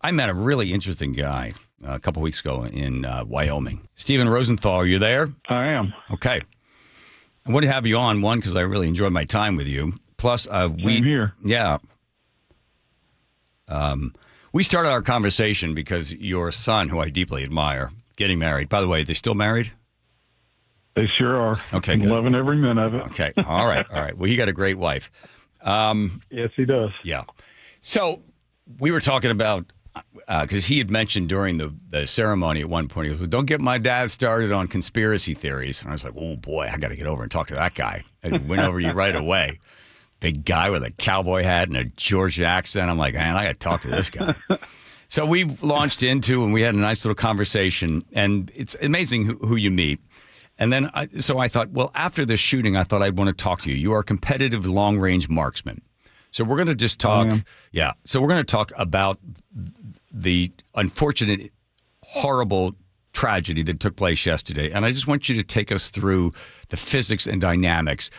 I met a really interesting guy a couple weeks ago in Wyoming. Steve Rosenthal, are you there? I am. Okay. I want to have you on, one, because I really enjoyed my time with you. Plus, Same here. Yeah. We started our conversation because your son, who I deeply admire, getting married. By the way, they still married? They sure are. Okay, I'm good. loving every minute of it. Okay. All right. Well, he got a great wife. Yes, he does. Yeah. So we were talking about, because he had mentioned during the ceremony at one point, he goes, well, don't get my dad started on conspiracy theories. And I was like, oh, boy, I got to get over and talk to that guy. I went over you right away. Big guy with a cowboy hat and a Georgia accent. I'm like, man, I got to talk to this guy. So we launched into, and we had a nice little conversation. And it's amazing who you meet. And then, so I thought, well, after this shooting, I thought I'd want to talk to you. You are a competitive long-range marksman. So we're going to just talk. Yeah. So we're going to talk about the unfortunate, horrible tragedy that took place yesterday. And I just want you to take us through the physics and dynamics.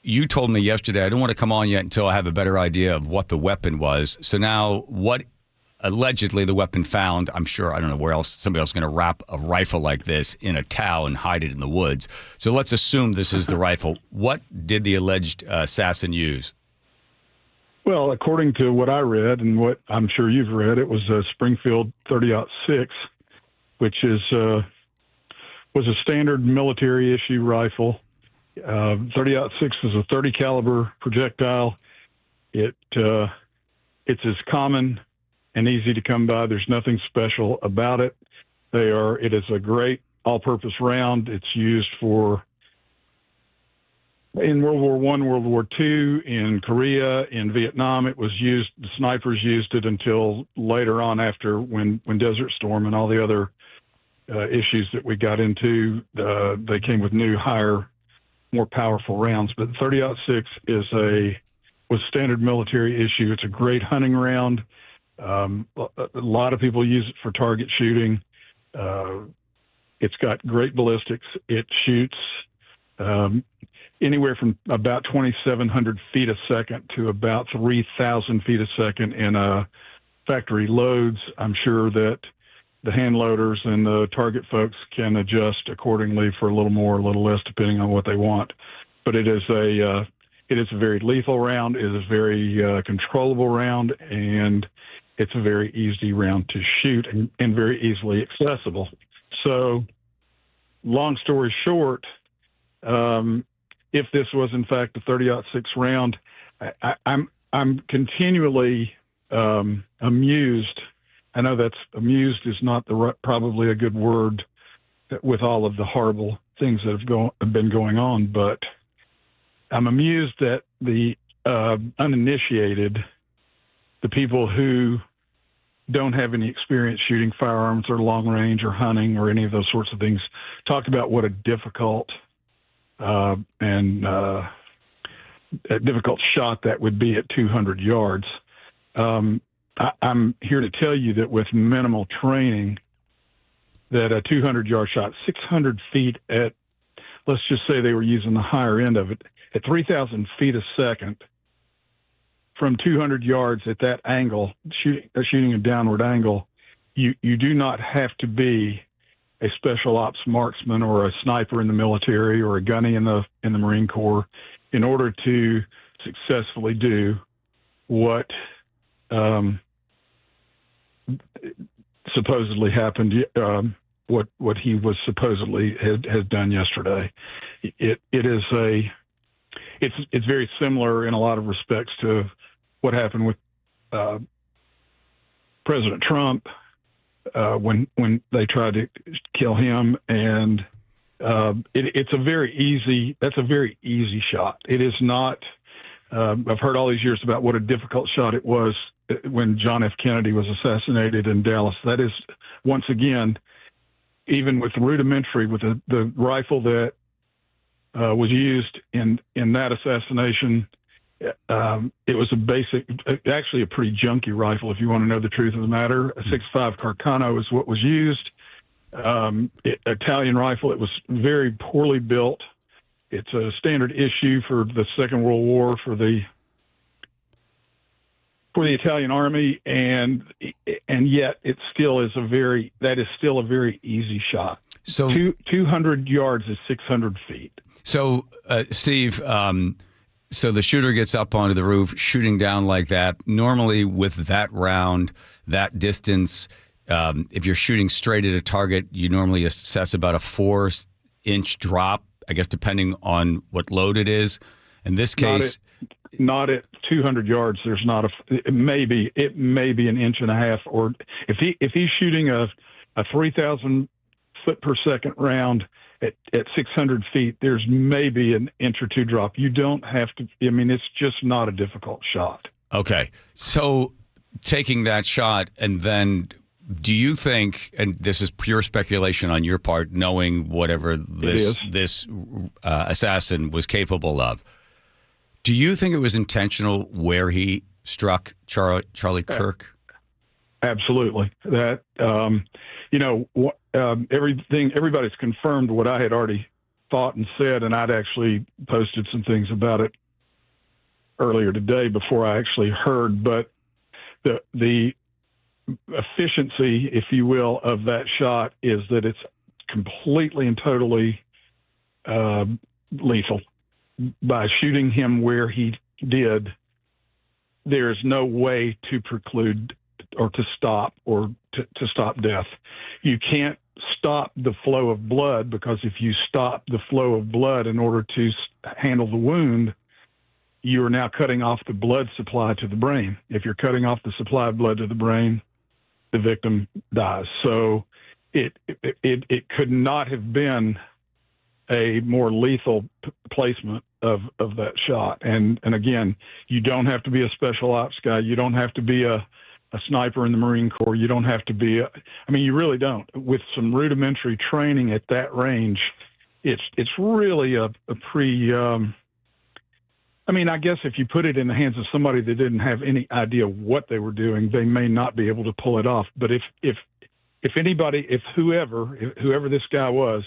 You told me yesterday, I don't want to come on yet until I have a better idea of what the weapon was. So now what allegedly the weapon found, I'm sure, I don't know where else, somebody else is going to wrap a rifle like this in a towel and hide it in the woods. So let's assume this is the rifle. What did the alleged assassin use? Well, according to what I read and what I'm sure you've read, it was a Springfield 30-06, which was a standard military issue rifle. 30-06 is a 30 caliber projectile. It's as common and easy to come by. There's nothing special about it. It is a great all-purpose round. It's used in World War I, World War II, in Korea, in Vietnam. It was used. The snipers used it until later on, after when Desert Storm and all the other issues that we got into. They came with new, higher, more powerful rounds. But 30-06 was standard military issue. It's a great hunting round. A lot of people use it for target shooting. It's got great ballistics. It shoots anywhere from about 2,700 feet a second to about 3,000 feet a second in factory loads. I'm sure that the hand loaders and the target folks can adjust accordingly for a little more, a little less, depending on what they want. But it is a very lethal round. It is a very controllable round, and it's a very easy round to shoot and very easily accessible. So, long story short, if this was in fact a 30-06 round, I'm continually amused. I know that's amused is not probably a good word with all of the horrible things that have been going on, but I'm amused that the uninitiated, the people who don't have any experience shooting firearms or long range or hunting or any of those sorts of things, talk about what a difficult a difficult shot that would be at 200 yards. I'm here to tell you that with minimal training, that a 200-yard shot, 600 feet at, let's just say they were using the higher end of it, at 3,000 feet a second, from 200 yards at that angle, shooting a downward angle, you do not have to be a special ops marksman or a sniper in the military or a gunny in the Marine Corps in order to successfully do what supposedly happened, what he was supposedly had done yesterday. It's very similar in a lot of respects to what happened with President Trump when they tried to kill him, and that's a very easy shot. It is not. I've heard all these years about what a difficult shot it was when John F. Kennedy was assassinated in Dallas. That is, once again, even with rudimentary, with the rifle that was used in that assassination, it was actually a pretty junky rifle, if you want to know the truth of the matter. A 6.5 Carcano is what was used. Italian rifle. It was very poorly built. It's a standard issue for the Second World War for the for the Italian Army, and yet it still is a very easy shot. So 200 yards is 600 feet. So, Steve, so the shooter gets up onto the roof, shooting down like that. Normally, with that round, that distance, if you're shooting straight at a target, you normally assess about a 4-inch drop, I guess, depending on what load it is. In this case, not at 200 yards. There's not it may be an inch and a half, or if he's shooting a 3,000 foot per second round at 600 feet, there's maybe an inch or two drop. You don't have to. I mean, it's just not a difficult shot. Okay, so taking that shot, and then do you think, and this is pure speculation on your part, knowing whatever this assassin was capable of, do you think it was intentional where he struck Charlie Kirk? Absolutely. That everybody's confirmed what I had already thought and said, and I'd actually posted some things about it earlier today before I actually heard. But the efficiency, if you will, of that shot is that it's completely and totally lethal. By shooting him where he did, there's no way to preclude or to stop death. You can't stop the flow of blood, because if you stop the flow of blood in order to handle the wound, you are now cutting off the blood supply to the brain. If you're cutting off the supply of blood to the brain, the victim dies. So it could not have been a more lethal placement of that shot. And again, you don't have to be a special ops guy. You don't have to be a sniper in the Marine Corps. You don't have to be you really don't. With some rudimentary training at that range, it's really a pretty, I guess if you put it in the hands of somebody that didn't have any idea what they were doing, they may not be able to pull it off. But if whoever this guy was,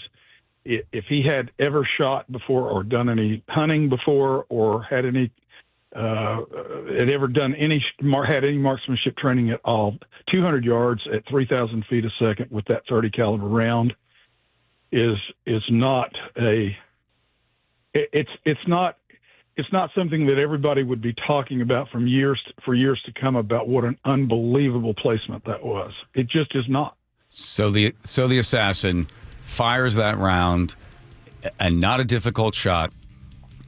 if he had ever shot before or done any hunting before or had any had any marksmanship training at all, 200 yards at 3,000 feet a second with that 30 caliber round is not it's not something that everybody would be talking about for years to come about what an unbelievable placement that was. It just is not. So the assassin fires that round, and not a difficult shot,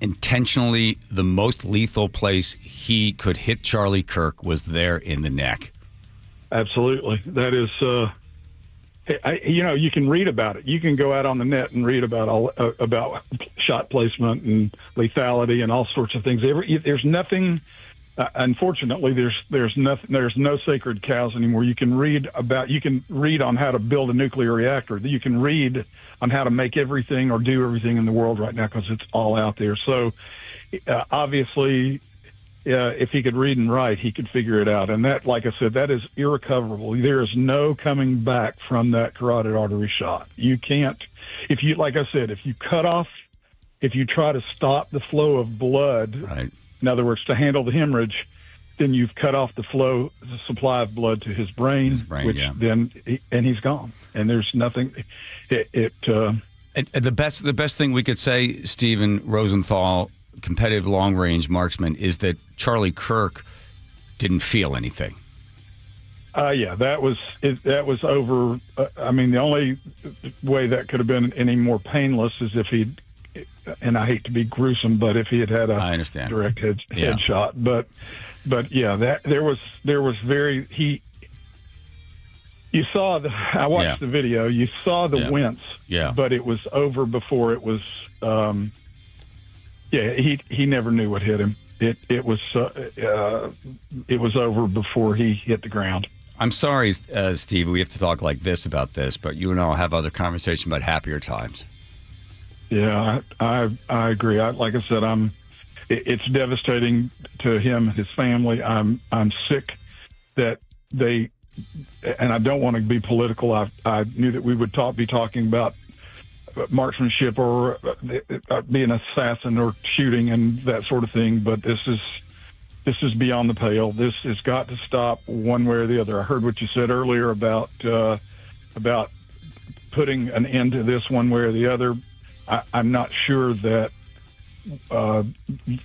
intentionally the most lethal place he could hit Charlie Kirk was there in the neck. Absolutely. That is, you can read about it. You can go out on the net and read about about shot placement and lethality and all sorts of things. There's nothing. Unfortunately, there's no sacred cows anymore. You can read on how to build a nuclear reactor. You can read on how to make everything or do everything in the world right now, because it's all out there. So obviously, if he could read and write, he could figure it out. And that, like I said, that is irrecoverable. There is no coming back from that carotid artery shot. You can't, if you try to stop the flow of blood, right. In other words, to handle the hemorrhage, then you've cut off the supply of blood to his brain, and he's gone. And there's nothing. The best thing we could say, Stephen Rosenthal, competitive long range marksman, is that Charlie Kirk didn't feel anything. That was over. The only way that could have been any more painless is if he'd. And I hate to be gruesome, but if he had a direct headshot, but yeah, there was you saw I watched the video. You saw the wince, but it was over before it was. He never knew what hit him. It was over before he hit the ground. I'm sorry, Steve, we have to talk like this about this, but you and I will have other conversations about happier times. Yeah, I agree. Like I said, it's devastating to him and his family. I'm sick that they, and I don't want to be political. I knew that we would be talking about marksmanship or be an assassin or shooting and that sort of thing, but this is this is beyond the pale. This has got to stop one way or the other. I heard what you said earlier about putting an end to this one way or the other. I'm not sure that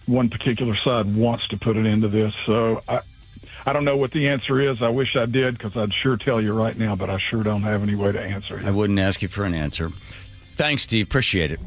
one particular side wants to put an end to this. So I don't know what the answer is. I wish I did, because I'd sure tell you right now, but I sure don't have any way to answer it. I wouldn't ask you for an answer. Thanks, Steve. Appreciate it.